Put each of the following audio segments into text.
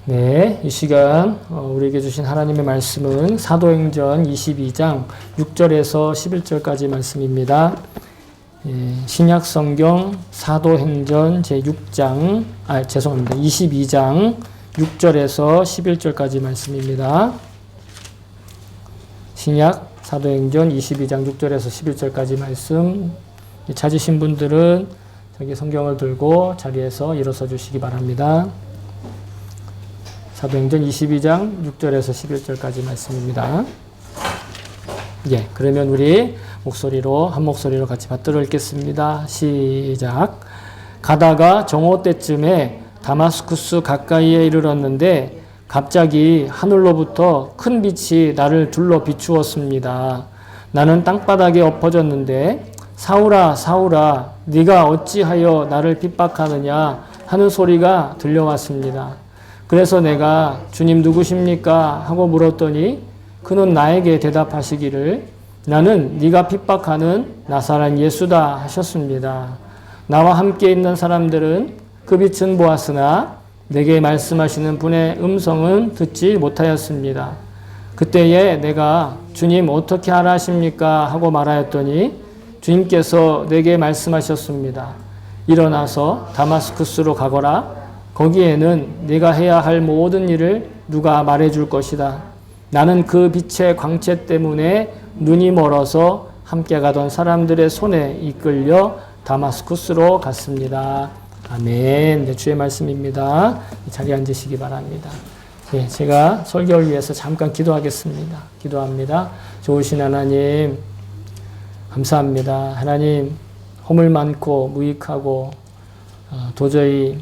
네, 이 시간 우리에게 주신 하나님의 말씀은 사도행전 22장 6절에서 11절까지 말씀입니다. 신약 성경 사도행전 제6장, 22장 6절에서 11절까지 말씀입니다. 신약 사도행전 22장 6절에서 11절까지 말씀 찾으신 분들은 저기 성경을 들고 자리에서 일어서 주시기 바랍니다. 사도행전 22장 6절에서 11절까지 말씀입니다. 그러면 우리 한 목소리로 같이 받들어 읽겠습니다. 시작. 가다가 정오 때쯤에 다마스쿠스 가까이에 이르렀는데 갑자기 하늘로부터 큰 빛이 나를 둘러 비추었습니다. 나는 땅바닥에 엎어졌는데 사울아 사울아 네가 어찌하여 나를 핍박하느냐 하는 소리가 들려왔습니다. 그래서 내가 주님 누구십니까? 하고 물었더니 그는 나에게 대답하시기를 나는 네가 핍박하는 나사렛 예수다 하셨습니다. 나와 함께 있는 사람들은 그 빛은 보았으나 내게 말씀하시는 분의 음성은 듣지 못하였습니다. 그때에 내가 주님 어떻게 하라 하십니까? 하고 말하였더니 주님께서 내게 말씀하셨습니다. 일어나서 다마스쿠스로 가거라. 거기에는 네가 해야 할 모든 일을 누가 말해줄 것이다. 나는 그 빛의 광채 때문에 눈이 멀어서 함께 가던 사람들의 손에 이끌려 다마스쿠스로 갔습니다. 아멘. 네, 주의 말씀입니다. 자리에 앉으시기 바랍니다. 제가 설교를 위해서 잠깐 기도하겠습니다. 기도합니다. 좋으신 하나님 감사합니다. 하나님 허물 많고 무익하고 도저히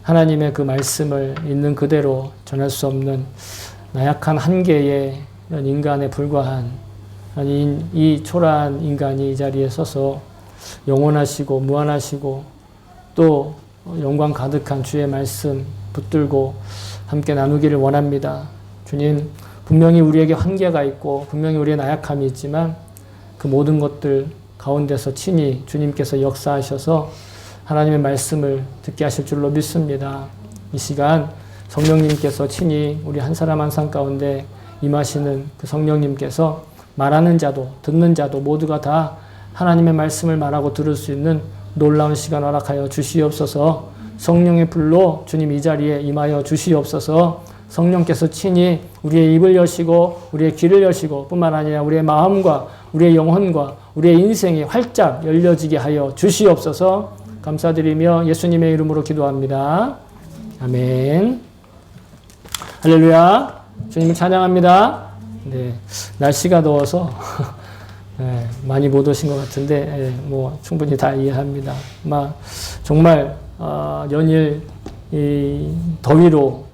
하나님의 그 말씀을 있는 그대로 전할 수 없는 나약한 한계의 이런 인간에 불과한 이 초라한 인간이 이 자리에 서서 영원하시고 무한하시고 또 영광 가득한 주의 말씀 붙들고 함께 나누기를 원합니다. 주님, 분명히 우리에게 한계가 있고 분명히 우리의 나약함이 있지만 그 모든 것들 가운데서 친히 주님께서 역사하셔서 하나님의 말씀을 듣게 하실 줄로 믿습니다. 이 시간 성령님께서 친히 우리 한 사람 한 사람 가운데 임하시는 그 성령님께서 말하는 자도 듣는 자도 모두가 다 하나님의 말씀을 말하고 들을 수 있는 놀라운 시간 허락하여 주시옵소서. 성령의 불로 주님 이 자리에 임하여 주시옵소서. 성령께서 친히 우리의 입을 여시고 우리의 귀를 여시고 뿐만 아니라 우리의 마음과 우리의 영혼과 우리의 인생이 활짝 열려지게 하여 주시옵소서. 감사드리며 예수님의 이름으로 기도합니다. 아멘. 할렐루야. 주님을 찬양합니다. 네, 날씨가 더워서 많이 못 오신 것 같은데 충분히 다 이해합니다. 정말 연일 이 더위로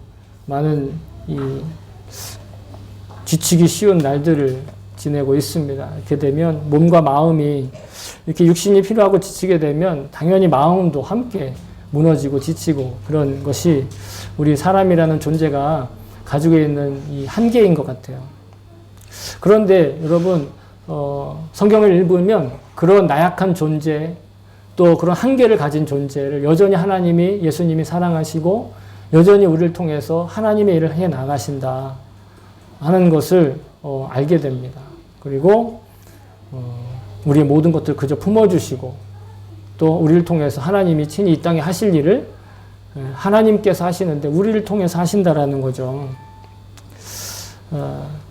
많은 이 지치기 쉬운 날들을 지내고 있습니다. 이렇게 되면 몸과 마음이 이렇게 육신이 필요하고 지치게 되면 당연히 마음도 함께 무너지고 지치고 그런 것이 우리 사람이라는 존재가 가지고 있는 이 한계인 것 같아요. 그런데 여러분 성경을 읽으면 그런 나약한 존재 또 그런 한계를 가진 존재를 여전히 예수님이 사랑하시고 여전히 우리를 통해서 하나님의 일을 해 나가신다 하는 것을 알게 됩니다. 그리고 우리의 모든 것들을 그저 품어주시고 또 우리를 통해서 하나님이 친히 이 땅에 하실 일을 하나님께서 하시는데 우리를 통해서 하신다라는 거죠.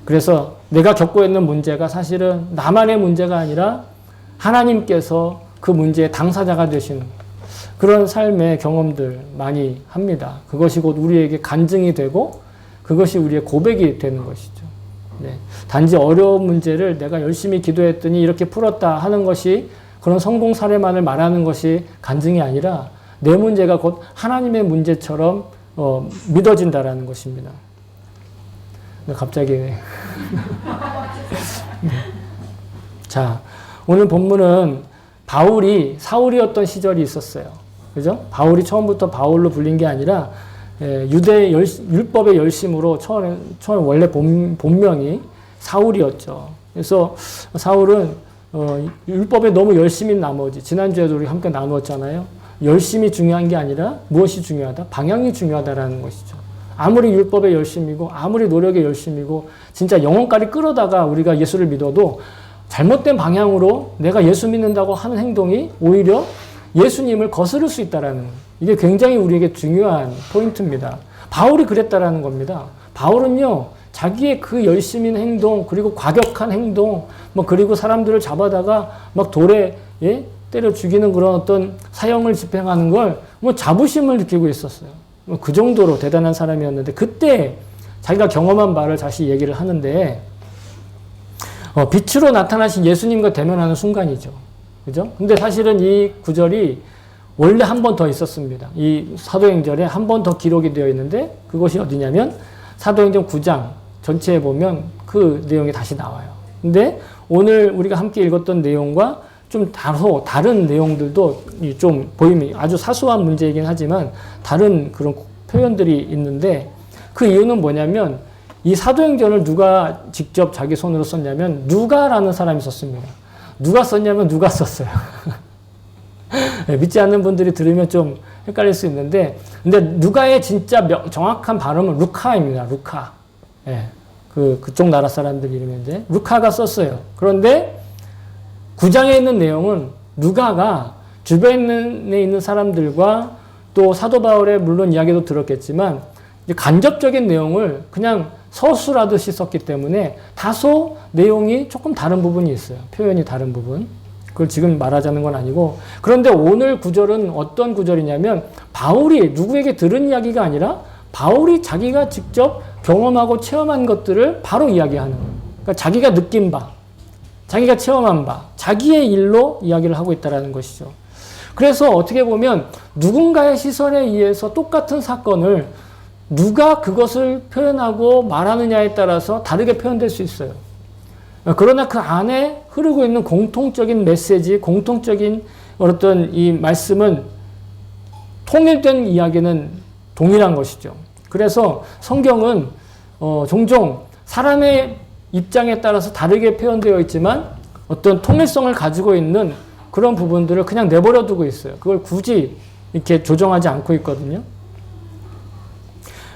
그래서 내가 겪고 있는 문제가 사실은 나만의 문제가 아니라 하나님께서 그 문제의 당사자가 되시는 그런 삶의 경험들 많이 합니다. 그것이 곧 우리에게 간증이 되고 그것이 우리의 고백이 되는 것이죠. 단지 어려운 문제를 내가 열심히 기도했더니 이렇게 풀었다 하는 것이 그런 성공 사례만을 말하는 것이 간증이 아니라 내 문제가 곧 하나님의 문제처럼 믿어진다라는 것입니다. 갑자기 자, 오늘 본문은 바울이 사울이었던 시절이 있었어요. 그죠? 바울이 처음부터 바울로 불린 게 아니라 유대 율법의 열심으로 처음에 원래 본명이 사울이었죠. 그래서 사울은 율법에 너무 열심인 나머지 지난주에도 우리 함께 나누었잖아요. 열심이 중요한 게 아니라 무엇이 중요하다? 방향이 중요하다라는 것이죠. 아무리 율법에 열심이고 아무리 노력에 열심이고 진짜 영혼까지 끌어다가 우리가 예수를 믿어도 잘못된 방향으로 내가 예수 믿는다고 하는 행동이 오히려 예수님을 거스를 수 있다라는 거예요. 이게 굉장히 우리에게 중요한 포인트입니다. 바울이 그랬다라는 겁니다. 바울은요, 자기의 그 열심 있는 행동, 그리고 과격한 행동, 그리고 사람들을 잡아다가 막 돌에, 때려 죽이는 그런 어떤 사형을 집행하는 걸 자부심을 느끼고 있었어요. 그 정도로 대단한 사람이었는데, 그때 자기가 경험한 바를 다시 얘기를 하는데, 빛으로 나타나신 예수님과 대면하는 순간이죠. 그죠? 근데 사실은 이 구절이 원래 한 번 더 있었습니다. 이 사도행전에 한 번 더 기록이 되어 있는데, 그것이 어디냐면, 사도행전 9장 전체에 보면 그 내용이 다시 나와요. 근데 오늘 우리가 함께 읽었던 내용과 좀 다른 내용들도 좀 보임이 아주 사소한 문제이긴 하지만 다른 그런 표현들이 있는데, 그 이유는 뭐냐면 이 사도행전을 누가 직접 자기 손으로 썼냐면 누가라는 사람이 썼습니다. 누가 썼냐면 누가 썼어요. 믿지 않는 분들이 들으면 좀 헷갈릴 수 있는데, 근데 누가의 진짜 정확한 발음은 루카입니다. 루카. 그쪽 나라 사람들 이름인데 루카가 썼어요. 그런데 9장에 있는 내용은 누가가 주변에 있는 사람들과 또 사도 바울의 물론 이야기도 들었겠지만 간접적인 내용을 그냥 서술하듯이 썼기 때문에 다소 내용이 조금 다른 부분이 있어요. 표현이 다른 부분. 그걸 지금 말하자는 건 아니고, 그런데 오늘 구절은 어떤 구절이냐면 바울이 누구에게 들은 이야기가 아니라 바울이 자기가 직접 경험하고 체험한 것들을 바로 이야기하는 거예요. 그러니까 자기가 느낀 바, 자기가 체험한 바, 자기의 일로 이야기를 하고 있다는 것이죠. 그래서 어떻게 보면 누군가의 시선에 의해서 똑같은 사건을 누가 그것을 표현하고 말하느냐에 따라서 다르게 표현될 수 있어요. 그러나 그 안에 흐르고 있는 공통적인 메시지, 공통적인 어떤 이 말씀은 통일된 이야기는 동일한 것이죠. 그래서 성경은 종종 사람의 입장에 따라서 다르게 표현되어 있지만 어떤 통일성을 가지고 있는 그런 부분들을 그냥 내버려 두고 있어요. 그걸 굳이 이렇게 조정하지 않고 있거든요.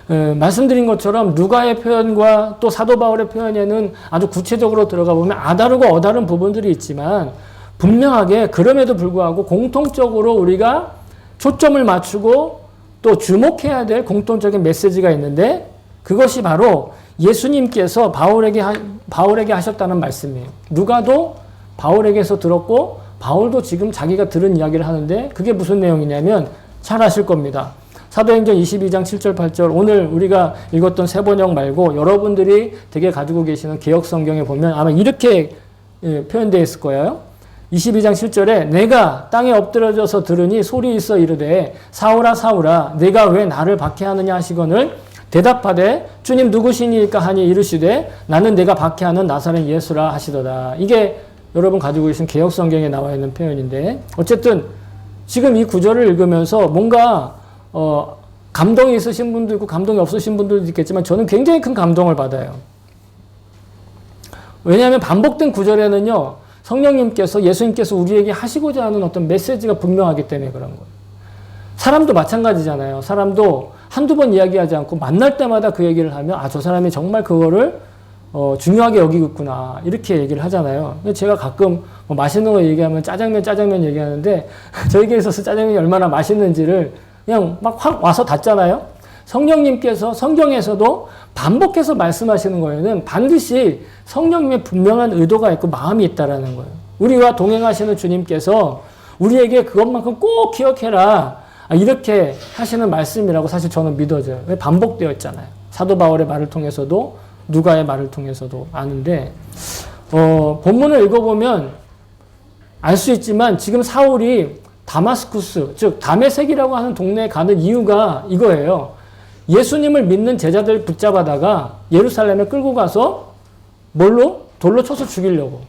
말씀드린 것처럼 누가의 표현과 또 사도 바울의 표현에는 아주 구체적으로 들어가 보면 아다르고 어다른 부분들이 있지만 분명하게 그럼에도 불구하고 공통적으로 우리가 초점을 맞추고 또 주목해야 될 공통적인 메시지가 있는데, 그것이 바로 예수님께서 바울에게 하셨다는 말씀이에요. 누가도 바울에게서 들었고 바울도 지금 자기가 들은 이야기를 하는데, 그게 무슨 내용이냐면 잘 아실 겁니다. 사도행전 22장 7절 8절, 오늘 우리가 읽었던 세번역 말고 여러분들이 되게 가지고 계시는 개역성경에 보면 아마 이렇게 표현되어 있을 거예요. 22장 7절에 내가 땅에 엎드려져서 들으니 소리 있어 이르되 사울아 사울아 내가 왜 나를 박해하느냐 하시거늘 대답하되 주님 누구시니까 하니 이르시되 나는 내가 박해하는 나사렛 예수라 하시도다. 이게 여러분 가지고 계신 개역성경에 나와 있는 표현인데, 어쨌든 지금 이 구절을 읽으면서 뭔가 감동이 있으신 분도 있고 감동이 없으신 분들도 있겠지만 저는 굉장히 큰 감동을 받아요. 왜냐하면 반복된 구절에는요, 성령님께서, 예수님께서 우리에게 하시고자 하는 어떤 메시지가 분명하기 때문에 그런 거예요. 사람도 마찬가지잖아요. 사람도 한두 번 이야기하지 않고 만날 때마다 그 얘기를 하면 저 사람이 정말 그거를 중요하게 여기고 있구나 이렇게 얘기를 하잖아요. 제가 가끔 맛있는 거 얘기하면 짜장면 얘기하는데 저에게 있어서 짜장면이 얼마나 맛있는지를 그냥 막 확 와서 닿잖아요. 성령님께서 성경에서도 반복해서 말씀하시는 거에는 반드시 성령님의 분명한 의도가 있고 마음이 있다라는 거예요. 우리와 동행하시는 주님께서 우리에게 그것만큼 꼭 기억해라 이렇게 하시는 말씀이라고 사실 저는 믿어져요. 왜 반복되어 있잖아요. 사도 바울의 말을 통해서도 누가의 말을 통해서도 아는데 본문을 읽어보면 알 수 있지만 지금 사울이 다마스쿠스, 즉 다메섹이라고 하는 동네에 가는 이유가 이거예요. 예수님을 믿는 제자들 붙잡아다가 예루살렘에 끌고 가서 뭘로? 돌로 쳐서 죽이려고.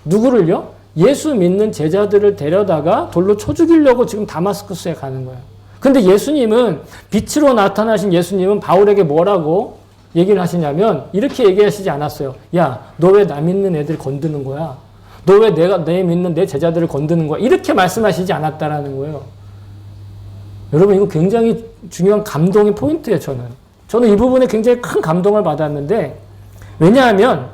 누구를요? 예수 믿는 제자들을 데려다가 돌로 쳐 죽이려고 지금 다마스쿠스에 가는 거예요. 근데 예수님은, 빛으로 나타나신 예수님은 바울에게 뭐라고 얘기를 하시냐면 이렇게 얘기하시지 않았어요. 야, 너 왜 나 믿는 애들 건드는 거야? 너 왜 내 믿는 내 제자들을 건드는 거야? 이렇게 말씀하시지 않았다라는 거예요. 여러분 이거 굉장히 중요한 감동의 포인트예요. 저는 이 부분에 굉장히 큰 감동을 받았는데 왜냐하면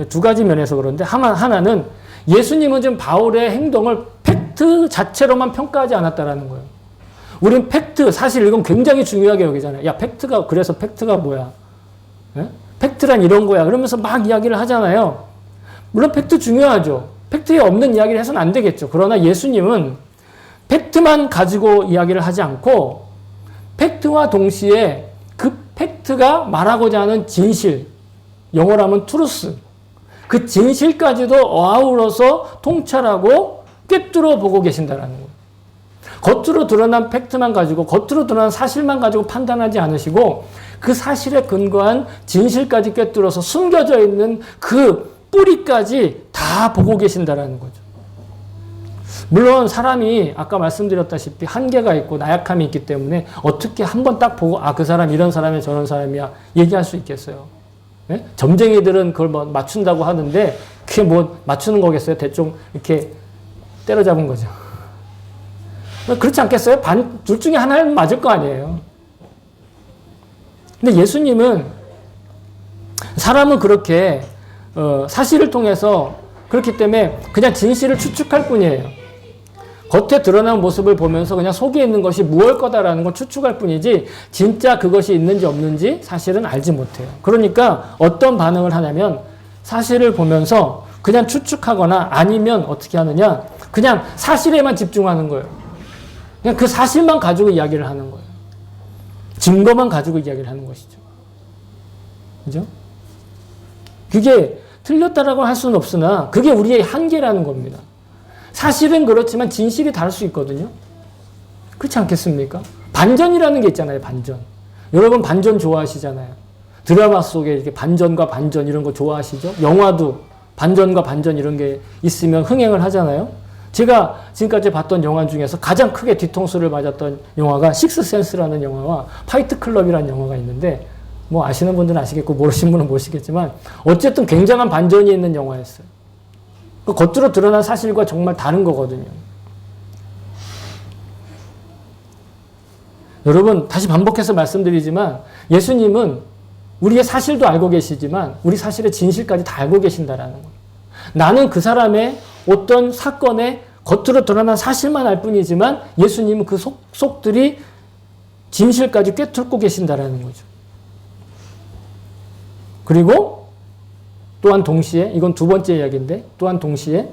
두 가지 면에서 그런데 하나는 예수님은 지금 바울의 행동을 팩트 자체로만 평가하지 않았다라는 거예요. 우리는 팩트, 사실 이건 굉장히 중요하게 여기잖아요. 야, 그래서 팩트가 뭐야? 예? 팩트란 이런 거야. 그러면서 막 이야기를 하잖아요. 물론 팩트 중요하죠. 팩트에 없는 이야기를 해서는 안 되겠죠. 그러나 예수님은 팩트만 가지고 이야기를 하지 않고 팩트와 동시에 그 팩트가 말하고자 하는 진실, 영어로 하면 트루스, 그 진실까지도 어우러서 통찰하고 꿰뚫어 보고 계신다라는 거예요. 겉으로 드러난 팩트만 가지고, 겉으로 드러난 사실만 가지고 판단하지 않으시고 그 사실에 근거한 진실까지 꿰뚫어서 숨겨져 있는 그 뿌리까지 다 보고 계신다라는 거죠. 물론 사람이 아까 말씀드렸다시피 한계가 있고 나약함이 있기 때문에 어떻게 한번 딱 보고 그 사람 이런 사람이야 저런 사람이야 얘기할 수 있겠어요. 예? 점쟁이들은 그걸 뭐 맞춘다고 하는데 그게 뭐 맞추는 거겠어요? 대충 이렇게 때려잡은 거죠. 그렇지 않겠어요? 둘 중에 하나는 맞을 거 아니에요. 근데 예수님은 사람은 그렇게 사실을 통해서 그렇기 때문에 그냥 진실을 추측할 뿐이에요. 겉에 드러난 모습을 보면서 그냥 속에 있는 것이 무엇일 거다라는 걸 추측할 뿐이지 진짜 그것이 있는지 없는지 사실은 알지 못해요. 그러니까 어떤 반응을 하냐면 사실을 보면서 그냥 추측하거나 아니면 어떻게 하느냐 그냥 사실에만 집중하는 거예요. 그냥 그 사실만 가지고 이야기를 하는 거예요. 증거만 가지고 이야기를 하는 것이죠. 그죠? 그게 틀렸다라고 할 수는 없으나 그게 우리의 한계라는 겁니다. 사실은 그렇지만 진실이 다를 수 있거든요. 그렇지 않겠습니까? 반전이라는 게 있잖아요. 반전. 여러분 반전 좋아하시잖아요. 드라마 속에 이렇게 반전과 반전 이런 거 좋아하시죠? 영화도 반전과 반전 이런 게 있으면 흥행을 하잖아요. 제가 지금까지 봤던 영화 중에서 가장 크게 뒤통수를 맞았던 영화가 식스센스라는 영화와 파이트 클럽이라는 영화가 있는데 뭐 아시는 분들은 아시겠고 모르시는 분은 모르시겠지만 어쨌든 굉장한 반전이 있는 영화였어요. 겉으로 드러난 사실과 정말 다른 거거든요. 여러분 다시 반복해서 말씀드리지만 예수님은 우리의 사실도 알고 계시지만 우리 사실의 진실까지 다 알고 계신다라는 거예요. 나는 그 사람의 어떤 사건의 겉으로 드러난 사실만 알 뿐이지만 예수님은 그 속들이 진실까지 꿰뚫고 계신다라는 거죠. 그리고 또한 동시에 이건 두 번째 이야기인데 또한 동시에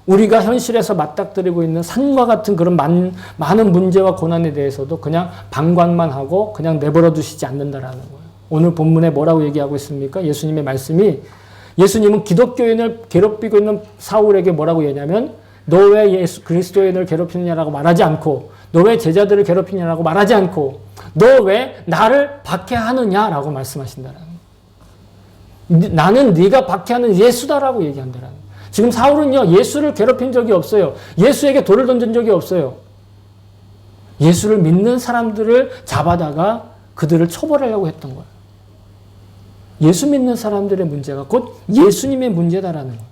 우리가 현실에서 맞닥뜨리고 있는 산과 같은 그런 많은 문제와 고난에 대해서도 그냥 방관만 하고 그냥 내버려 두시지 않는다라는 거예요. 오늘 본문에 뭐라고 얘기하고 있습니까? 예수님의 말씀이 예수님은 기독교인을 괴롭히고 있는 사울에게 뭐라고 얘기하냐면 너 왜 그리스도인을 괴롭히느냐라고 말하지 않고 너 왜 제자들을 괴롭히느냐라고 말하지 않고 너 왜 나를 박해하느냐라고 말씀하신다라는 거예요. 나는 네가 박해하는 예수다라고 얘기한다라는 거예요. 지금 사울은요 예수를 괴롭힌 적이 없어요. 예수에게 돌을 던진 적이 없어요. 예수를 믿는 사람들을 잡아다가 그들을 처벌하려고 했던 거예요. 예수 믿는 사람들의 문제가 곧 예수님의 문제다라는 거예요.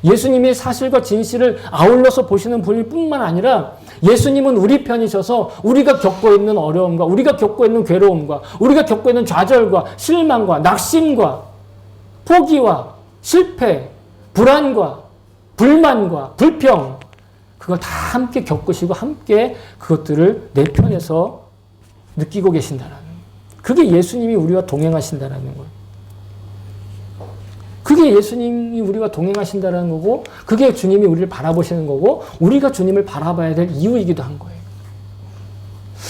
예수님의 사실과 진실을 아울러서 보시는 분일 뿐만 아니라 예수님은 우리 편이셔서 우리가 겪고 있는 어려움과 우리가 겪고 있는 괴로움과 우리가 겪고 있는 좌절과 실망과 낙심과 포기와 실패, 불안과 불만과 불평 그걸 다 함께 겪으시고 함께 그것들을 내 편에서 느끼고 계신다라는 거예요. 그게 예수님이 우리와 동행하신다라는 거예요. 그게 예수님이 우리와 동행하신다는 거고 그게 주님이 우리를 바라보시는 거고 우리가 주님을 바라봐야 될 이유이기도 한 거예요.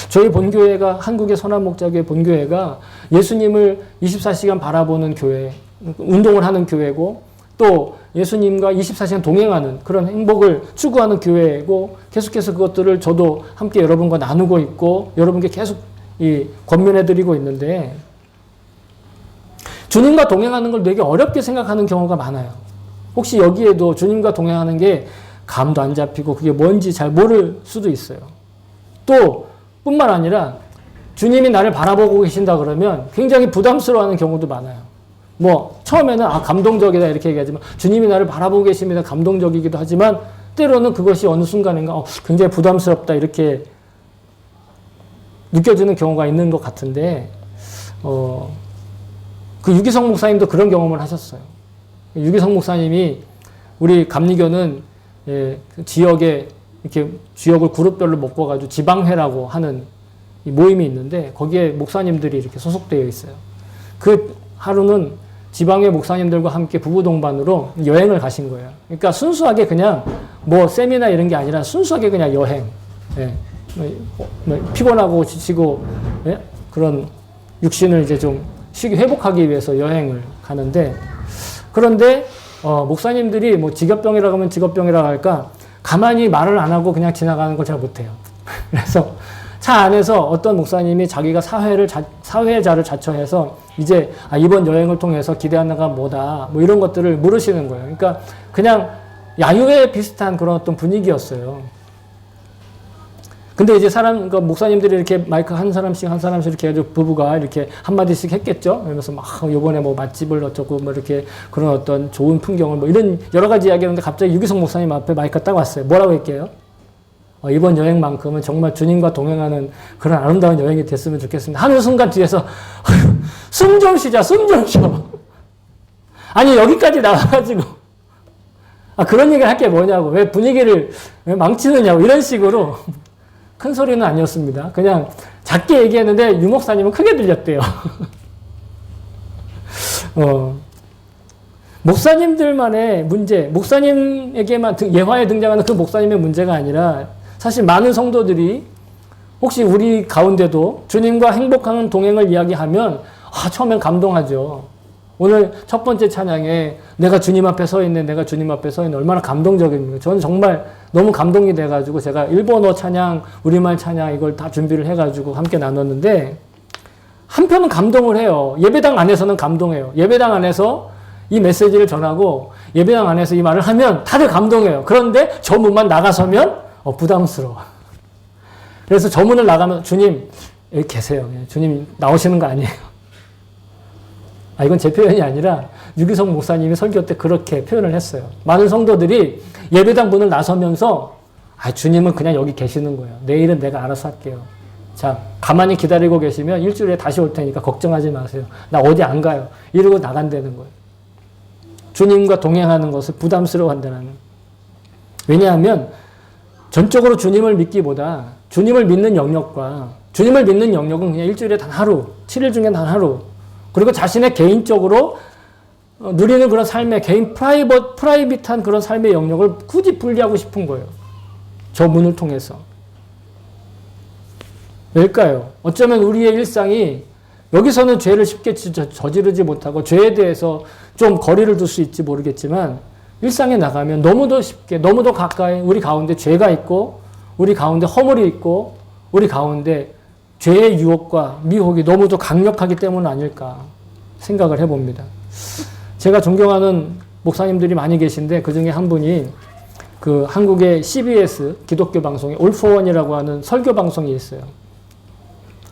저희 본교회가 한국의 선한목자교회 본교회가 예수님을 24시간 바라보는 교회, 운동을 하는 교회고 또 예수님과 24시간 동행하는 그런 행복을 추구하는 교회고 계속해서 그것들을 저도 함께 여러분과 나누고 있고 여러분께 계속 권면해드리고 있는데 주님과 동행하는 걸 되게 어렵게 생각하는 경우가 많아요. 혹시 여기에도 주님과 동행하는 게 감도 안 잡히고 그게 뭔지 잘 모를 수도 있어요. 또 뿐만 아니라 주님이 나를 바라보고 계신다 그러면 굉장히 부담스러워하는 경우도 많아요. 뭐 처음에는 감동적이다 이렇게 얘기하지만 주님이 나를 바라보고 계십니다. 감동적이기도 하지만 때로는 그것이 어느 순간인가 굉장히 부담스럽다 이렇게 느껴지는 경우가 있는 것 같은데, 그 유기성 목사님도 그런 경험을 하셨어요. 유기성 목사님이 우리 감리교는 그 지역에 이렇게 지역을 그룹별로 묶어가지고 지방회라고 하는 이 모임이 있는데 거기에 목사님들이 이렇게 소속되어 있어요. 그 하루는 지방회 목사님들과 함께 부부 동반으로 여행을 가신 거예요. 그러니까 순수하게 그냥 뭐 세미나 이런 게 아니라 순수하게 그냥 여행. 예. 피곤하고 지치고 예? 그런 육신을 이제 좀 쉬게 회복하기 위해서 여행을 가는데 그런데 목사님들이 뭐 직업병이라고 하면 직업병이라고 할까 가만히 말을 안 하고 그냥 지나가는 걸 잘 못해요. 그래서 차 안에서 어떤 목사님이 자기가 사회자를 자처해서 이제 이번 여행을 통해서 기대하는 건 뭐다 뭐 이런 것들을 물으시는 거예요. 그러니까 그냥 야유회 비슷한 그런 어떤 분위기였어요. 근데 이제 그러니까 목사님들이 이렇게 마이크 한 사람씩 이렇게 해가지고 부부가 이렇게 한마디씩 했겠죠? 그러면서 막, 요번에 뭐 맛집을 어쩌고, 뭐 이렇게 그런 어떤 좋은 풍경을 뭐 이런 여러 가지 이야기 하는데 갑자기 유기성 목사님 앞에 마이크가 딱 왔어요. 뭐라고 할게요? 이번 여행만큼은 정말 주님과 동행하는 그런 아름다운 여행이 됐으면 좋겠습니다. 하는 순간 뒤에서, 숨 좀 쉬자, 숨 좀 쉬어. 아니, 여기까지 나와가지고. 그런 얘기를 할 게 뭐냐고. 왜 분위기를 왜 망치느냐고. 이런 식으로. 큰 소리는 아니었습니다. 그냥 작게 얘기했는데 유 목사님은 크게 들렸대요. 목사님들만의 문제, 목사님에게만 예화에 등장하는 그 목사님의 문제가 아니라 사실 많은 성도들이 혹시 우리 가운데도 주님과 행복한 동행을 이야기하면 처음엔 감동하죠. 오늘 첫 번째 찬양에 내가 주님 앞에 서 있네, 내가 주님 앞에 서 있네. 얼마나 감동적입니까? 저는 정말 너무 감동이 돼가지고 제가 일본어 찬양, 우리말 찬양 이걸 다 준비를 해가지고 함께 나눴는데 한편은 감동을 해요. 예배당 안에서는 감동해요. 예배당 안에서 이 메시지를 전하고 예배당 안에서 이 말을 하면 다들 감동해요. 그런데 저 문만 나가서면 부담스러워. 그래서 저 문을 나가면 주님 여기 계세요. 주님 나오시는 거 아니에요. 이건 제 표현이 아니라 유기성 목사님이 설교 때 그렇게 표현을 했어요. 많은 성도들이 예배당 문을 나서면서 주님은 그냥 여기 계시는 거예요. 내일은 내가 알아서 할게요. 자, 가만히 기다리고 계시면 일주일에 다시 올 테니까 걱정하지 마세요. 나 어디 안 가요. 이러고 나간다는 거예요. 주님과 동행하는 것을 부담스러워한다는. 왜냐하면 전적으로 주님을 믿기보다 주님을 믿는 영역과 주님을 믿는 영역은 그냥 일주일에 단 하루, 7일 중에 단 하루, 그리고 자신의 개인적으로 누리는 그런 삶의 개인 프라이빗한 그런 삶의 영역을 굳이 분리하고 싶은 거예요. 저 문을 통해서. 왜일까요? 어쩌면 우리의 일상이 여기서는 죄를 쉽게 저지르지 못하고 죄에 대해서 좀 거리를 둘 수 있지 모르겠지만 일상에 나가면 너무도 쉽게 너무도 가까이 우리 가운데 죄가 있고 우리 가운데 허물이 있고 우리 가운데 죄의 유혹과 미혹이 너무도 강력하기 때문 아닐까 생각을 해봅니다. 제가 존경하는 목사님들이 많이 계신데 그 중에 한 분이 그 한국의 CBS 기독교 방송에 올포원이라고 하는 설교 방송이 있어요.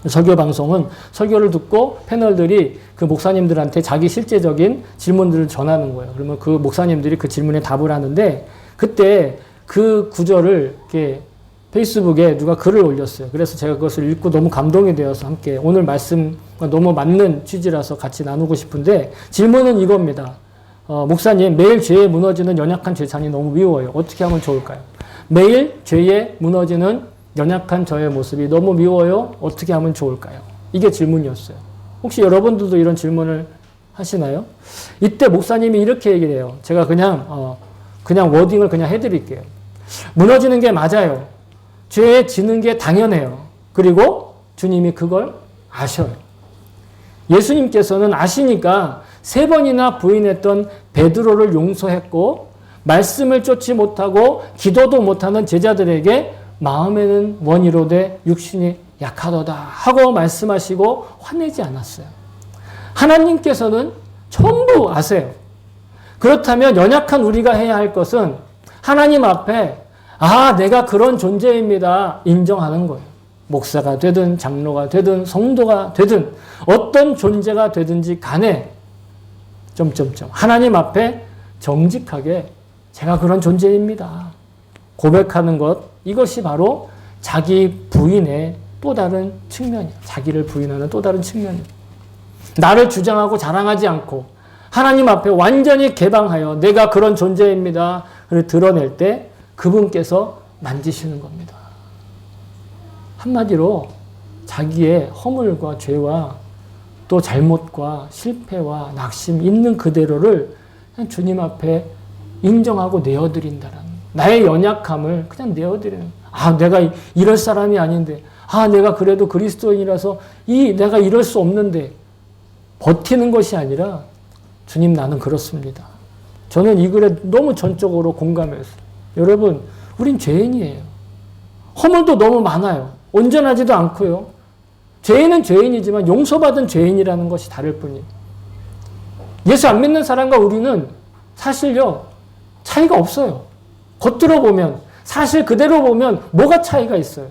설교 방송은 설교를 듣고 패널들이 그 목사님들한테 자기 실제적인 질문들을 전하는 거예요. 그러면 그 목사님들이 그 질문에 답을 하는데 그때 그 구절을 이렇게 페이스북에 누가 글을 올렸어요. 그래서 제가 그것을 읽고 너무 감동이 되어서 함께 오늘 말씀과 너무 맞는 취지라서 같이 나누고 싶은데 질문은 이겁니다. 목사님, 매일 죄에 무너지는 연약한 죄찬이 너무 미워요. 어떻게 하면 좋을까요? 매일 죄에 무너지는 연약한 저의 모습이 너무 미워요. 어떻게 하면 좋을까요? 이게 질문이었어요. 혹시 여러분들도 이런 질문을 하시나요? 이때 목사님이 이렇게 얘기를 해요. 제가 그냥 워딩을 그냥 해드릴게요. 무너지는 게 맞아요. 죄에 지는 게 당연해요. 그리고 주님이 그걸 아셔요. 예수님께서는 아시니까 3번이나 부인했던 베드로를 용서했고 말씀을 쫓지 못하고 기도도 못하는 제자들에게 마음에는 원이로되 육신이 약하도다 하고 말씀하시고 화내지 않았어요. 하나님께서는 전부 아세요. 그렇다면 연약한 우리가 해야 할 것은 하나님 앞에 내가 그런 존재입니다. 인정하는 거예요. 목사가 되든 장로가 되든 성도가 되든 어떤 존재가 되든지 간에 하나님 앞에 정직하게 제가 그런 존재입니다. 고백하는 것, 이것이 바로 자기 부인의 또 다른 측면이에요. 자기를 부인하는 또 다른 측면이에요. 나를 주장하고 자랑하지 않고 하나님 앞에 완전히 개방하여 내가 그런 존재입니다. 를 드러낼 때 그분께서 만지시는 겁니다. 한마디로 자기의 허물과 죄와 또 잘못과 실패와 낙심 있는 그대로를 그냥 주님 앞에 인정하고 내어드린다라는, 나의 연약함을 그냥 내어드리는, 내가 이럴 사람이 아닌데, 내가 그래도 그리스도인이라서 내가 이럴 수 없는데 버티는 것이 아니라, 주님 나는 그렇습니다. 저는 이 글에 너무 전적으로 공감했어요. 여러분, 우린 죄인이에요. 허물도 너무 많아요. 온전하지도 않고요. 죄인은 죄인이지만 용서받은 죄인이라는 것이 다를 뿐이에요. 예수 안 믿는 사람과 우리는 사실요, 차이가 없어요. 겉으로 보면, 사실 그대로 보면 뭐가 차이가 있어요.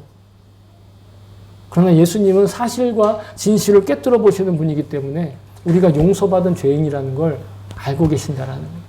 그러나 예수님은 사실과 진실을 꿰뚫어 보시는 분이기 때문에 우리가 용서받은 죄인이라는 걸 알고 계신다라는 거예요.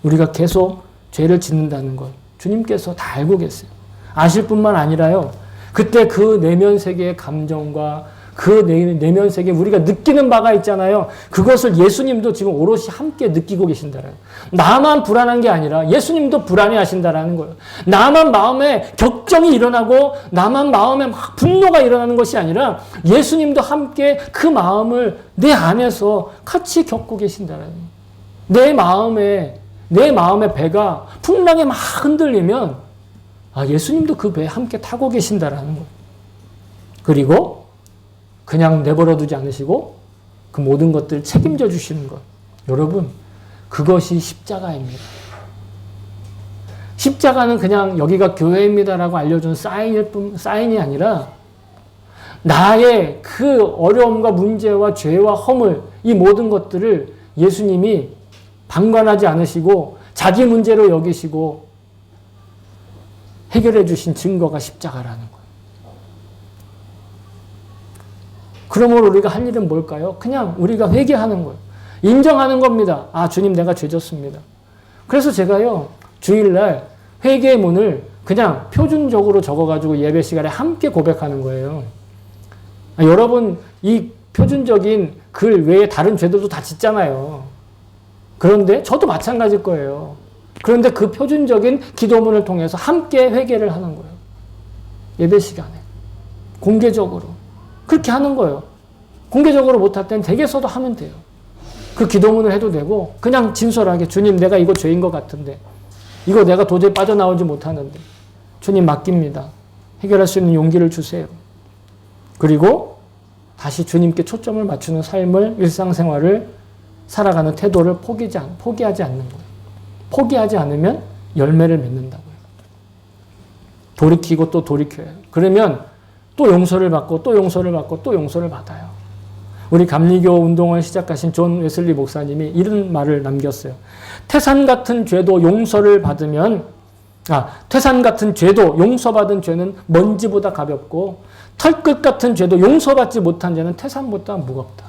우리가 계속 죄를 짓는다는 것 주님께서 다 알고 계세요. 아실 뿐만 아니라요, 그때 그 내면 세계의 감정과 그 내면 세계에 우리가 느끼는 바가 있잖아요. 그것을 예수님도 지금 오롯이 함께 느끼고 계신다라는 거예요. 나만 불안한 게 아니라 예수님도 불안해 하신다라는 거예요. 나만 마음에 격정이 일어나고 나만 마음에 막 분노가 일어나는 것이 아니라 예수님도 함께 그 마음을 내 안에서 같이 겪고 계신다라는 거예요. 내 마음의 배가 풍랑에 막 흔들리면 예수님도 그 배에 함께 타고 계신다라는 거예요. 그리고 그냥 내버려 두지 않으시고 그 모든 것들을 책임져 주시는 것. 여러분, 그것이 십자가입니다. 십자가는 그냥 여기가 교회입니다라고 알려준 사인이 아니라 나의 그 어려움과 문제와 죄와 허물, 이 모든 것들을 예수님이 방관하지 않으시고 자기 문제로 여기시고 해결해 주신 증거가 십자가라는 거예요. 그러므로 우리가 할 일은 뭘까요? 그냥 우리가 회개하는 거예요. 인정하는 겁니다. 주님 내가 죄졌습니다. 그래서 제가요, 주일날 회개의 문을 그냥 표준적으로 적어가지고 예배 시간에 함께 고백하는 거예요. 여러분, 이 표준적인 글 외에 다른 죄들도 다 짓잖아요. 그런데 저도 마찬가지일 거예요. 그런데 그 표준적인 기도문을 통해서 함께 회개를 하는 거예요. 예배 시간에. 공개적으로. 그렇게 하는 거예요. 공개적으로 못할 땐 댁에서도 하면 돼요. 그 기도문을 해도 되고 그냥 진솔하게 주님 내가 이거 죄인 것 같은데 이거 내가 도저히 빠져나오지 못하는데 주님 맡깁니다. 해결할 수 있는 용기를 주세요. 그리고 다시 주님께 초점을 맞추는 삶을, 일상생활을 살아가는 태도를 포기하지 않는 거예요. 포기하지 않으면 열매를 맺는다고요. 돌이키고 또 돌이켜요. 그러면 또 용서를 받고 또 용서를 받고 또 용서를 받아요. 우리 감리교 운동을 시작하신 존 웨슬리 목사님이 이런 말을 남겼어요. 태산 같은 죄도 용서를 받으면 태산 같은 죄도 용서받은 죄는 먼지보다 가볍고 털끝 같은 죄도 용서받지 못한 죄는 태산보다 무겁다.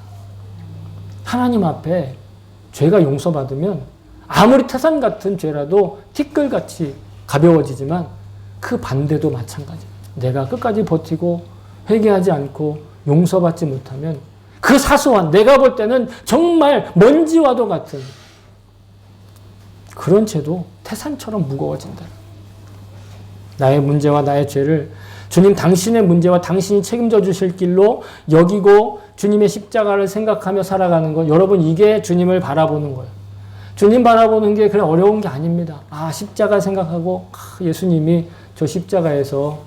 하나님 앞에 죄가 용서받으면 아무리 태산 같은 죄라도 티끌같이 가벼워지지만 그 반대도 마찬가지예요. 내가 끝까지 버티고 회개하지 않고 용서받지 못하면 그 사소한, 내가 볼 때는 정말 먼지와도 같은 그런 죄도 태산처럼 무거워진다. 나의 문제와 나의 죄를 주님 당신의 문제와 당신이 책임져 주실 길로 여기고 주님의 십자가를 생각하며 살아가는 것. 여러분, 이게 주님을 바라보는 거예요. 주님 바라보는 게 그래 어려운 게 아닙니다. 십자가 생각하고 예수님이 저 십자가에서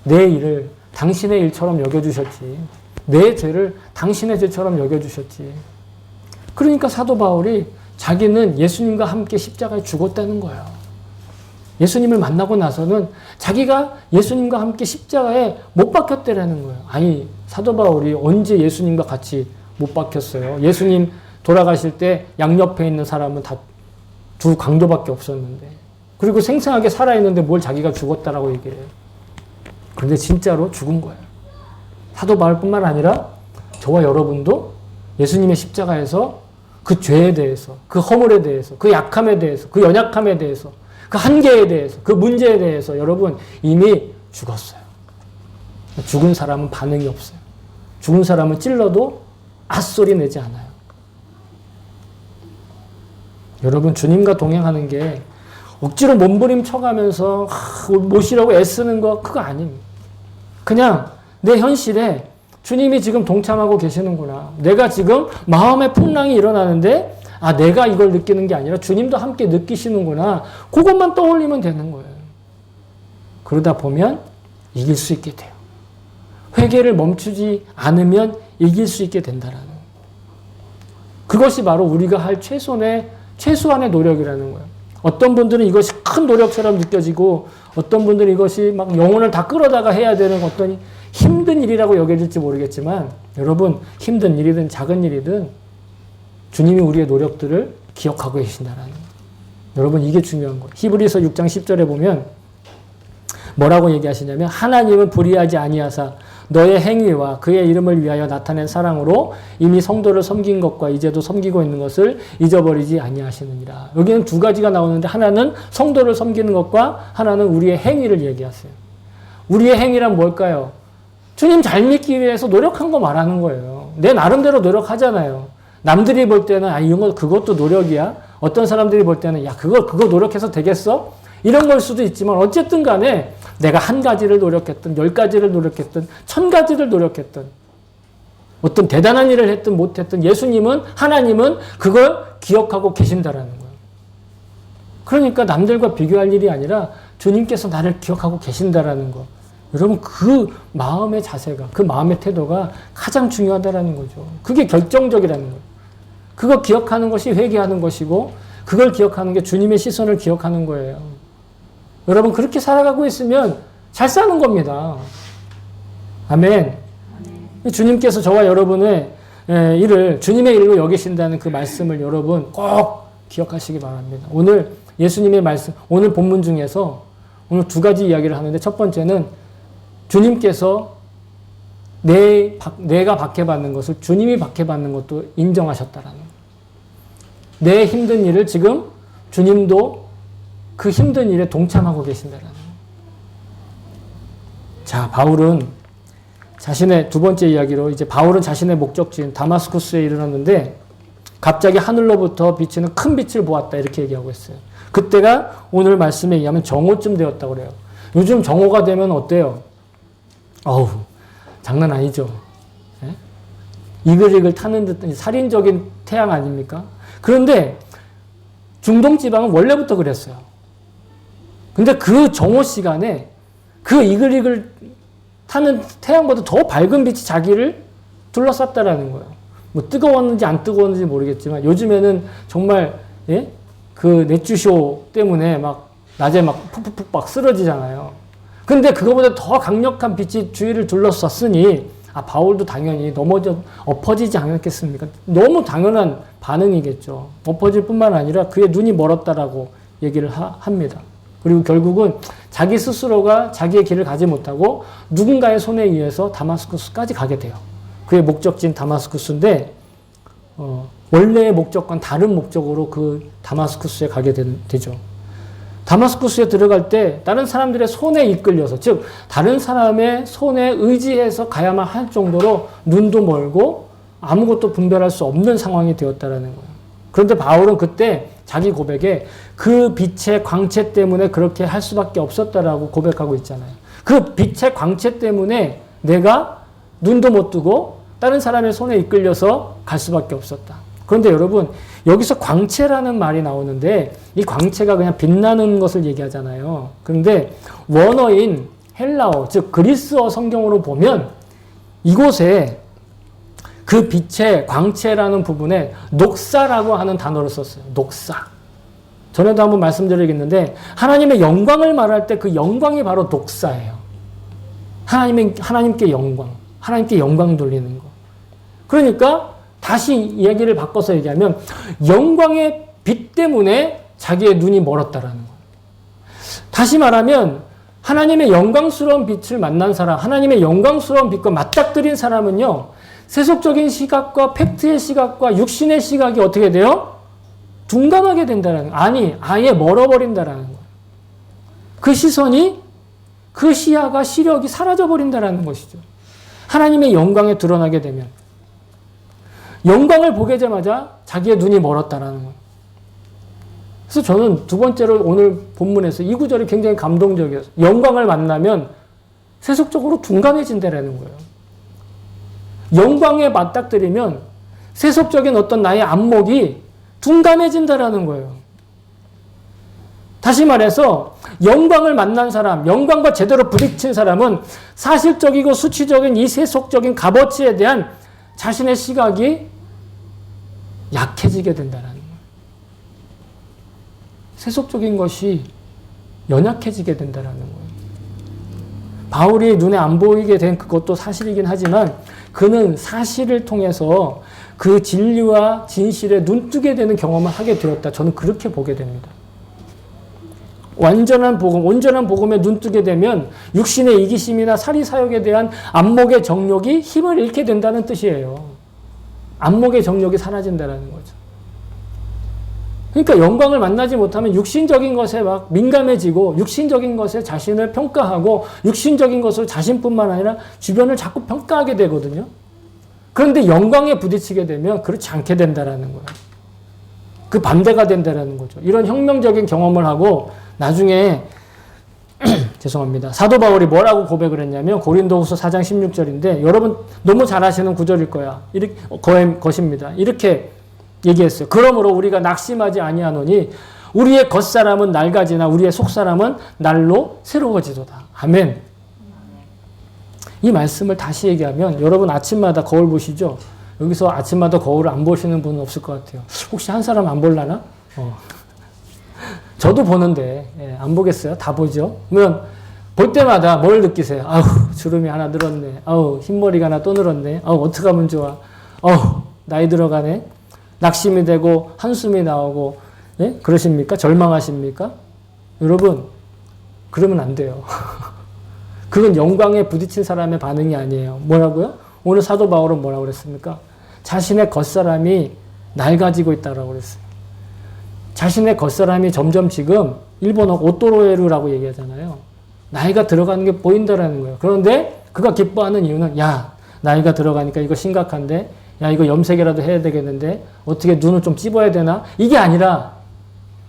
내 일을 당신의 일처럼 여겨주셨지. 내 죄를 당신의 죄처럼 여겨주셨지. 그러니까 사도 바울이 자기는 예수님과 함께 십자가에 죽었다는 거예요. 예수님을 만나고 나서는 자기가 예수님과 함께 십자가에 못 박혔다라는 거예요. 사도 바울이 언제 예수님과 같이 못 박혔어요? 예수님 돌아가실 때 양옆에 있는 사람은 다 두 강도밖에 없었는데, 그리고 생생하게 살아있는데 뭘 자기가 죽었다라고 얘기를 해요. 그런데 진짜로 죽은 거예요. 사도 바울뿐만 아니라 저와 여러분도 예수님의 십자가에서 그 죄에 대해서, 그 허물에 대해서, 그 약함에 대해서, 그 연약함에 대해서, 그 한계에 대해서, 그 문제에 대해서 여러분 이미 죽었어요. 죽은 사람은 반응이 없어요. 죽은 사람은 찔러도 앗소리 내지 않아요. 여러분, 주님과 동행하는 게 억지로 몸부림 쳐가면서 모시려고 애쓰는 거 그거 아닙니다. 그냥 내 현실에 주님이 지금 동참하고 계시는구나. 내가 지금 마음의 풍랑이 일어나는데 내가 이걸 느끼는 게 아니라 주님도 함께 느끼시는구나. 그것만 떠올리면 되는 거예요. 그러다 보면 이길 수 있게 돼요. 회개를 멈추지 않으면 이길 수 있게 된다라는 거예요. 그것이 바로 우리가 할 최소한의 노력이라는 거예요. 어떤 분들은 이것이 큰 노력처럼 느껴지고 어떤 분들은 이것이 막 영혼을 다 끌어다가 해야 되는 어떤 힘든 일이라고 여겨질지 모르겠지만 여러분, 힘든 일이든 작은 일이든 주님이 우리의 노력들을 기억하고 계신다라는 거예요. 여러분, 이게 중요한 거예요. 히브리서 6장 10절에 보면 뭐라고 얘기하시냐면 하나님은 불의하지 아니하사 너의 행위와 그의 이름을 위하여 나타낸 사랑으로 이미 성도를 섬긴 것과 이제도 섬기고 있는 것을 잊어버리지 아니하시느니라. 여기는 두 가지가 나오는데 하나는 성도를 섬기는 것과 하나는 우리의 행위를 얘기하세요. 우리의 행위란 뭘까요? 주님 잘 믿기 위해서 노력한 거 말하는 거예요. 내 나름대로 노력하잖아요. 남들이 볼 때는 이런 그것도 노력이야. 어떤 사람들이 볼 때는 그거 노력해서 되겠어? 이런 걸 수도 있지만 어쨌든 간에 내가 한 가지를 노력했든 10가지를 노력했든 1000가지를 노력했든 어떤 대단한 일을 했든 못했든 하나님은 그걸 기억하고 계신다라는 거예요. 그러니까 남들과 비교할 일이 아니라 주님께서 나를 기억하고 계신다라는 거. 여러분, 그 마음의 자세가, 그 마음의 태도가 가장 중요하다라는 거죠. 그게 결정적이라는 거예요. 그거 기억하는 것이 회개하는 것이고 그걸 기억하는 게 주님의 시선을 기억하는 거예요. 여러분, 그렇게 살아가고 있으면 잘 사는 겁니다. 아멘. 주님께서 저와 여러분의 일을 주님의 일로 여기신다는 그 말씀을 여러분 꼭 기억하시기 바랍니다. 오늘 예수님의 말씀, 오늘 본문 중에서 오늘 두 가지 이야기를 하는데 첫 번째는 주님께서 내가 박해받는 것을 주님이 박해받는 것도 인정하셨다라는 거예요. 내 힘든 일을 지금 주님도 그 힘든 일에 동참하고 계신다라는 거예요. 자, 바울은 자신의 두 번째 이야기로 이제 바울은 자신의 목적지인 다마스쿠스에 이르렀는데 갑자기 하늘로부터 비치는 큰 빛을 보았다 이렇게 얘기하고 있어요. 그때가 오늘 말씀에 의하면 정오쯤 되었다고 그래요. 요즘 정오가 되면 어때요? 장난 아니죠. 네? 이글이글 타는 듯한 살인적인 태양 아닙니까? 그런데 중동 지방은 원래부터 그랬어요. 근데 그 정오 시간에 그 이글이글 타는 태양보다 더 밝은 빛이 자기를 둘러쌌다라는 거예요. 뭐 뜨거웠는지 안 뜨거웠는지 모르겠지만 요즘에는 정말 그 넷주쇼 때문에 막 낮에 막 푹푹푹 막 쓰러지잖아요. 근데 그거보다 더 강력한 빛이 주위를 둘러쌌으니 바울도 당연히 엎어지지 않았겠습니까? 너무 당연한 반응이겠죠. 엎어질 뿐만 아니라 그의 눈이 멀었다라고 얘기를 합니다. 그리고 결국은 자기 스스로가 자기의 길을 가지 못하고 누군가의 손에 의해서 다마스쿠스까지 가게 돼요. 그의 목적지인 다마스쿠스인데 원래의 목적과는 다른 목적으로 그 다마스쿠스에 가게 되죠. 다마스쿠스에 들어갈 때 다른 사람들의 손에 이끌려서, 즉 다른 사람의 손에 의지해서 가야만 할 정도로 눈도 멀고 아무것도 분별할 수 없는 상황이 되었다라는 거예요. 그런데 바울은 그때 자기 고백에 그 빛의 광채 때문에 그렇게 할 수밖에 없었다라고 고백하고 있잖아요. 그 빛의 광채 때문에 내가 눈도 못 뜨고 다른 사람의 손에 이끌려서 갈 수밖에 없었다. 그런데 여러분, 여기서 광채라는 말이 나오는데 이 광채가 그냥 빛나는 것을 얘기하잖아요. 그런데 원어인 헬라어, 즉 그리스어 성경으로 보면 이곳에 그 빛의 광채라는 부분에 녹사라고 하는 단어를 썼어요. 녹사. 전에도 한번 말씀드리겠는데 하나님의 영광을 말할 때 그 영광이 바로 녹사예요. 하나님께 영광 돌리는 거. 그러니까 다시 이야기를 바꿔서 얘기하면 영광의 빛 때문에 자기의 눈이 멀었다라는 거예요. 다시 말하면 하나님의 영광스러운 빛을 만난 사람, 하나님의 영광스러운 빛과 맞닥뜨린 사람은요, 세속적인 시각과 팩트의 시각과 육신의 시각이 어떻게 돼요? 둔감하게 된다라는 거예요. 아예 멀어버린다라는 거예요. 그 시선이 그 시야가 시력이 사라져버린다는 것이죠. 하나님의 영광에 드러나게 되면 영광을 보게 되자마자 자기의 눈이 멀었다라는 거예요. 그래서 저는 두 번째로 오늘 본문에서 이 구절이 굉장히 감동적이었어요. 영광을 만나면 세속적으로 둔감해진다라는 거예요. 영광에 맞닥뜨리면 세속적인 어떤 나의 안목이 둔감해진다라는 거예요. 다시 말해서 영광을 만난 사람, 영광과 제대로 부딪힌 사람은 사실적이고 수치적인 이 세속적인 값어치에 대한 자신의 시각이 약해지게 된다는 거예요. 세속적인 것이 연약해지게 된다는 거예요. 바울이 눈에 안 보이게 된 그것도 사실이긴 하지만 그는 사실을 통해서 그 진리와 진실에 눈뜨게 되는 경험을 하게 되었다. 저는 그렇게 보게 됩니다. 완전한 복음, 온전한 복음에 눈뜨게 되면 육신의 이기심이나 사리사욕에 대한 안목의 정욕이 힘을 잃게 된다는 뜻이에요. 안목의 정욕이 사라진다는 거죠. 그러니까 영광을 만나지 못하면 육신적인 것에 막 민감해지고 육신적인 것에 자신을 평가하고 육신적인 것으로 자신뿐만 아니라 주변을 자꾸 평가하게 되거든요. 그런데 영광에 부딪히게 되면 그렇지 않게 된다는 거예요. 그 반대가 된다는 거죠. 이런 혁명적인 경험을 하고 나중에 죄송합니다. 사도 바울이 뭐라고 고백을 했냐면 고린도후서 4장 16절인데 여러분 너무 잘 아시는 구절일 거야. 것입니다. 이렇게 얘기했어요. 그러므로 우리가 낙심하지 아니하노니 우리의 겉사람은 낡아지나 우리의 속사람은 날로 새로워지도다. 아멘. 이 말씀을 다시 얘기하면 여러분 아침마다 거울 보시죠? 여기서 아침마다 거울을 안 보시는 분은 없을 것 같아요. 혹시 한 사람 안 볼라나? 저도 보는데 안 보겠어요? 다 보죠? 그러면 볼 때마다 뭘 느끼세요? 아우 주름이 하나 늘었네. 아우 흰머리가 하나 또 늘었네. 아우 어떡하면 좋아. 아우 나이 들어가네. 낙심이 되고 한숨이 나오고 그러십니까? 절망하십니까? 여러분 그러면 안 돼요. 그건 영광에 부딪힌 사람의 반응이 아니에요. 뭐라고요? 오늘 사도 바울은 뭐라고 그랬습니까? 자신의 겉사람이 낡아지고 있다고 그랬어요. 자신의 겉사람이 점점 지금 일본어 오토로에루라고 얘기하잖아요. 나이가 들어가는 게 보인다라는 거예요. 그런데 그가 기뻐하는 이유는 야 나이가 들어가니까 이거 심각한데 야 이거 염색이라도 해야 되겠는데 어떻게 눈을 좀 찝어야 되나? 이게 아니라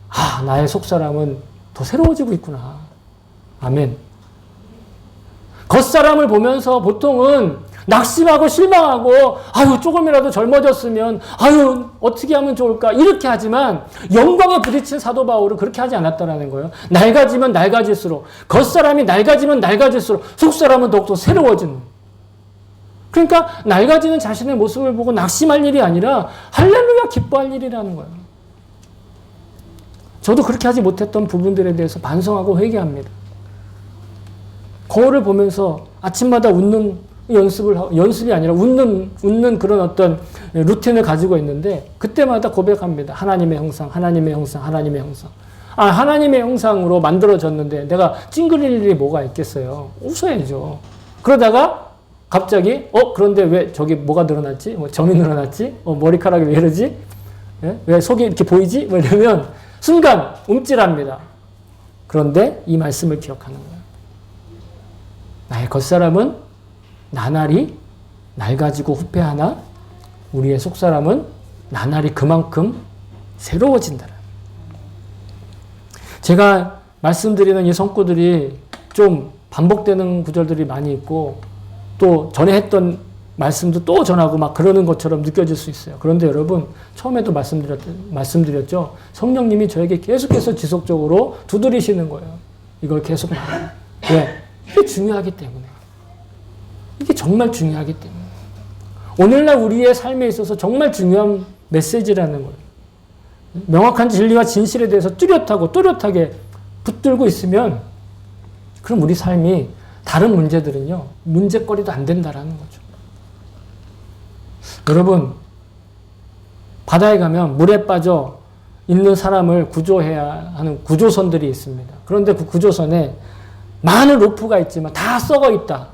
아 나의 속사람은 더 새로워지고 있구나. 아멘. 겉사람을 보면서 보통은 낙심하고 실망하고 아유 조금이라도 젊어졌으면 아유 어떻게 하면 좋을까 이렇게 하지만 영광에 부딪힌 사도 바울은 그렇게 하지 않았다는 거예요. 낡아지면 낡아질수록 겉사람이 낡아지면 낡아질수록 속사람은 더욱더 새로워지는. 그러니까 낡아지는 자신의 모습을 보고 낙심할 일이 아니라 할렐루야 기뻐할 일이라는 거예요. 저도 그렇게 하지 못했던 부분들에 대해서 반성하고 회개합니다. 거울을 보면서 아침마다 웃는 연습이 아니라 웃는 그런 어떤 루틴을 가지고 있는데 그때마다 고백합니다. 하나님의 형상, 하나님의 형상, 하나님의 형상. 아, 하나님의 형상으로 만들어졌는데 내가 찡그릴 일이 뭐가 있겠어요? 웃어야죠. 그러다가 갑자기 그런데 왜 저기 뭐가 늘어났지? 점이 늘어났지? 머리카락이 왜 이러지? 왜 속이 이렇게 보이지? 이러면 순간 움찔합니다. 그런데 이 말씀을 기억하는 거예요. 나의 겉사람은 나날이 낡아지고 후패하나 우리의 속사람은 나날이 그만큼 새로워진다. 제가 말씀드리는 이 성구들이 좀 반복되는 구절들이 많이 있고 또 전에 했던 말씀도 또 전하고 막 그러는 것처럼 느껴질 수 있어요. 그런데 여러분 처음에도 말씀드렸죠. 성령님이 저에게 계속해서 지속적으로 두드리시는 거예요. 이걸 계속 말해요. 왜? 이게 중요하기 때문에. 이게 정말 중요하기 때문에. 오늘날 우리의 삶에 있어서 정말 중요한 메시지라는 거예요. 명확한 진리와 진실에 대해서 뚜렷하게 붙들고 있으면 그럼 우리 삶이 다른 문제들은요. 문제거리도 안 된다라는 거죠. 여러분 바다에 가면 물에 빠져 있는 사람을 구조해야 하는 구조선들이 있습니다. 그런데 그 구조선에 많은 로프가 있지만 다 썩어 있다.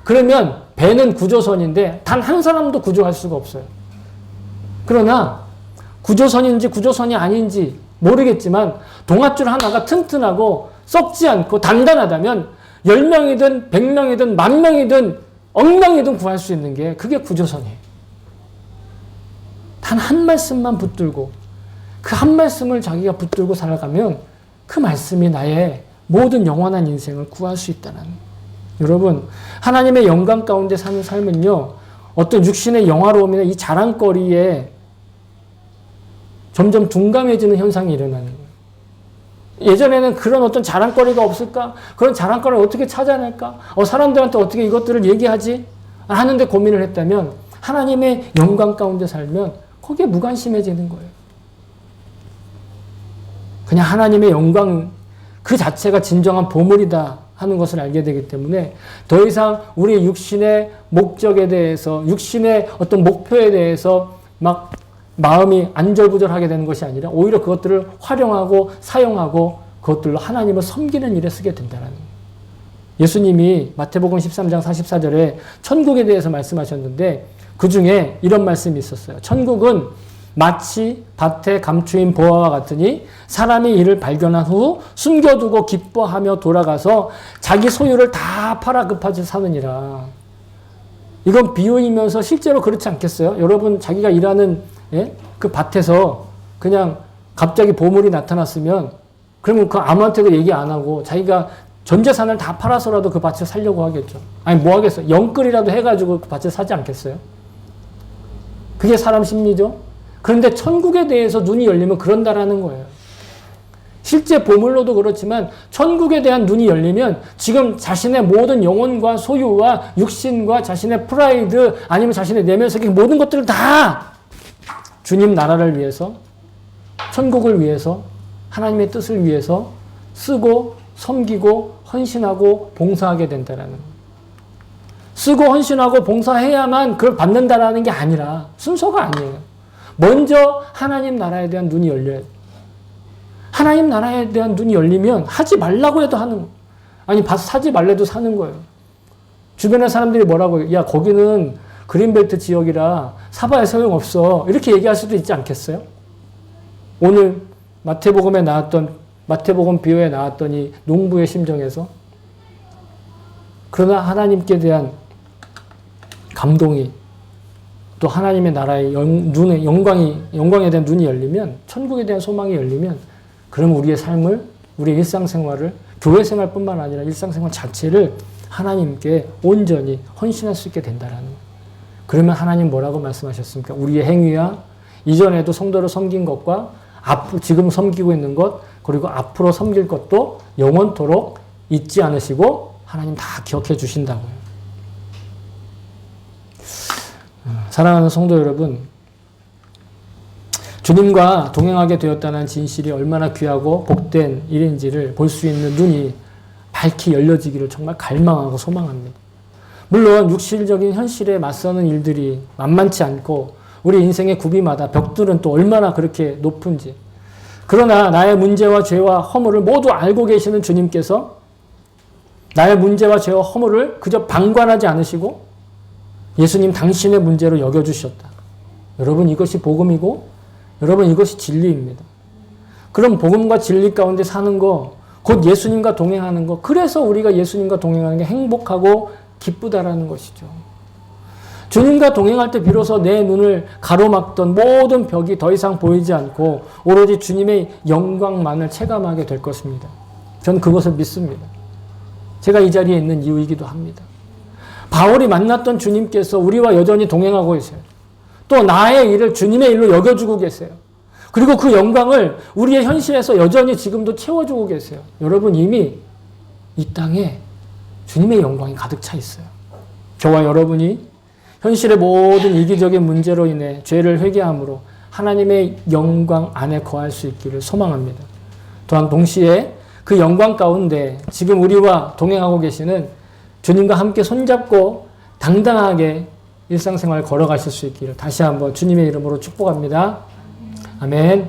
그러면 배는 구조선인데 단 한 사람도 구조할 수가 없어요. 그러나 구조선인지 구조선이 아닌지 모르겠지만 동아줄 하나가 튼튼하고 썩지 않고 단단하다면 10명이든 100명이든 10,000명이든 억명이든 구할 수 있는 게 그게 구조선이에요. 단 한 말씀만 붙들고 그 한 말씀을 자기가 붙들고 살아가면 그 말씀이 나의 모든 영원한 인생을 구할 수 있다는. 여러분, 하나님의 영광 가운데 사는 삶은요, 어떤 육신의 영화로움이나 이 자랑거리에 점점 둔감해지는 현상이 일어나는 거예요. 예전에는 그런 어떤 자랑거리가 없을까? 그런 자랑거리를 어떻게 찾아낼까? 사람들한테 어떻게 이것들을 얘기하지? 하는데 고민을 했다면 하나님의 영광 가운데 살면 거기에 무관심해지는 거예요. 그냥 하나님의 영광 그 자체가 진정한 보물이다 하는 것을 알게 되기 때문에 더 이상 우리 육신의 목적에 대해서, 육신의 어떤 목표에 대해서 막 마음이 안절부절하게 되는 것이 아니라 오히려 그것들을 활용하고 사용하고 그것들로 하나님을 섬기는 일에 쓰게 된다는 거예요. 예수님이 마태복음 13장 44절에 천국에 대해서 말씀하셨는데 그 중에 이런 말씀이 있었어요. 천국은 마치 밭에 감추인 보화와 같으니 사람이 이를 발견한 후 숨겨두고 기뻐하며 돌아가서 자기 소유를 다 팔아 급하게 사느니라. 이건 비유이면서 실제로 그렇지 않겠어요? 여러분 자기가 일하는 그 밭에서 그냥 갑자기 보물이 나타났으면 그러면 그 아무한테도 얘기 안 하고 자기가 전 재산을 다 팔아서라도 그 밭을 사려고 하겠죠. 아니 뭐 하겠어요? 영끌이라도 해가지고 그 밭을 사지 않겠어요? 그게 사람 심리죠. 그런데 천국에 대해서 눈이 열리면 그런다라는 거예요. 실제 보물로도 그렇지만 천국에 대한 눈이 열리면 지금 자신의 모든 영혼과 소유와 육신과 자신의 프라이드 아니면 자신의 내면 세계 모든 것들을 다 주님 나라를 위해서, 천국을 위해서, 하나님의 뜻을 위해서 쓰고 섬기고 헌신하고 봉사하게 된다는 거예요. 쓰고 헌신하고 봉사해야만 그걸 받는다라는 게 아니라 순서가 아니에요. 먼저 하나님 나라에 대한 눈이 열려야 돼요. 하나님 나라에 대한 눈이 열리면 하지 말라고 해도 하는 거예요. 아니 사지 말래도 사는 거예요. 주변의 사람들이 뭐라고 해요? 야 거기는 그린벨트 지역이라 사봐야 소용없어. 이렇게 얘기할 수도 있지 않겠어요? 오늘 마태복음에 나왔던 마태복음 비유에 나왔던 이 농부의 심정에서 그러나 하나님께 대한 감동이 또 하나님의 나라의 영광에 대한 눈이 열리면 천국에 대한 소망이 열리면 그러면 우리의 삶을 우리의 일상생활을 교회 생활뿐만 아니라 일상생활 자체를 하나님께 온전히 헌신할 수 있게 된다라는 거예요. 그러면 하나님 뭐라고 말씀하셨습니까? 우리의 행위와 이전에도 성도를 섬긴 것과 지금 섬기고 있는 것 그리고 앞으로 섬길 것도 영원토록 잊지 않으시고 하나님 다 기억해 주신다고요. 사랑하는 성도 여러분, 주님과 동행하게 되었다는 진실이 얼마나 귀하고 복된 일인지를 볼 수 있는 눈이 밝히 열려지기를 정말 갈망하고 소망합니다. 물론 육실적인 현실에 맞서는 일들이 만만치 않고 우리 인생의 굽이마다 벽들은 또 얼마나 그렇게 높은지, 그러나 나의 문제와 죄와 허물을 모두 알고 계시는 주님께서 나의 문제와 죄와 허물을 그저 방관하지 않으시고 예수님 당신의 문제로 여겨주셨다. 여러분 이것이 복음이고 여러분 이것이 진리입니다. 그럼 복음과 진리 가운데 사는 거, 곧 예수님과 동행하는 거, 그래서 우리가 예수님과 동행하는 게 행복하고 기쁘다라는 것이죠. 주님과 동행할 때 비로소 내 눈을 가로막던 모든 벽이 더 이상 보이지 않고 오로지 주님의 영광만을 체감하게 될 것입니다. 저는 그것을 믿습니다. 제가 이 자리에 있는 이유이기도 합니다. 바울이 만났던 주님께서 우리와 여전히 동행하고 계세요. 또 나의 일을 주님의 일로 여겨주고 계세요. 그리고 그 영광을 우리의 현실에서 여전히 지금도 채워주고 계세요. 여러분 이미 이 땅에 주님의 영광이 가득 차 있어요. 저와 여러분이 현실의 모든 이기적인 문제로 인해 죄를 회개함으로 하나님의 영광 안에 거할 수 있기를 소망합니다. 또한 동시에 그 영광 가운데 지금 우리와 동행하고 계시는 주님과 함께 손잡고 당당하게 일상생활을 걸어가실 수 있기를 다시 한번 주님의 이름으로 축복합니다. 아멘.